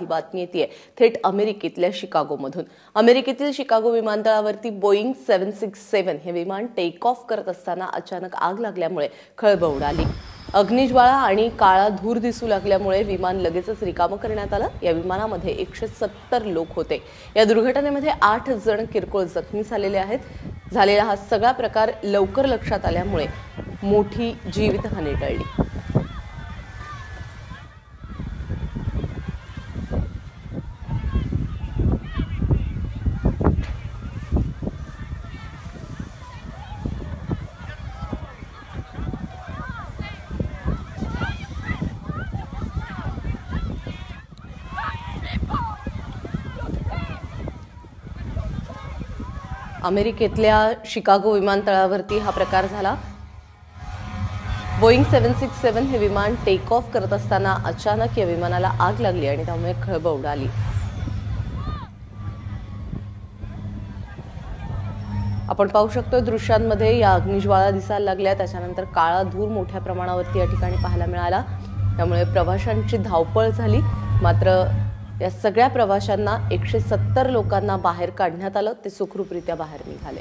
ही बातमी येते थेट अमेरिकेतल्या शिकागोमधून। अमेरिकेतील शिकागो विमानतळावरती बोईंग 767 हे विमान टेक ऑफ करत असताना अचानक आग लागल्यामुळे खळबळ उडाली। अग्निज्वाळा आणि काळा धूर दिसू लागल्यामुळे विमान लगेचच रिकामं करण्यात आलं। या विमानामध्ये 170 लोक होते। या दुर्घटनेमध्ये 8 जण किरकोळ जखमी झालेले आहेत। झालेला हा सगळा प्रकार लवकर लक्षात आल्यामुळे मोठी जीवितहानी टळली। अमेरिकेतल्या शिकागो विमानतळावरती हा प्रकार झाला। बोईंग 767 हे विमान टेक ऑफ करत असताना अचानक या विमानाला आग लागली आणि त्यामुळे खळबळ उडाली। आपण पाहू शकतो दृश्यांमध्ये या अग्निज्वाळा दिसायला लागल्या, त्याच्यानंतर काळा धूर मोठ्या प्रमाणावरती या ठिकाणी पाहायला मिळाला। त्यामुळे प्रवाशांची धावपळ झाली। मात्र या सगळ्या प्रवाशांना 170 लोकांना बाहेर काढण्यात आलं, ते सुखरूपरित्या बाहेर निघाले।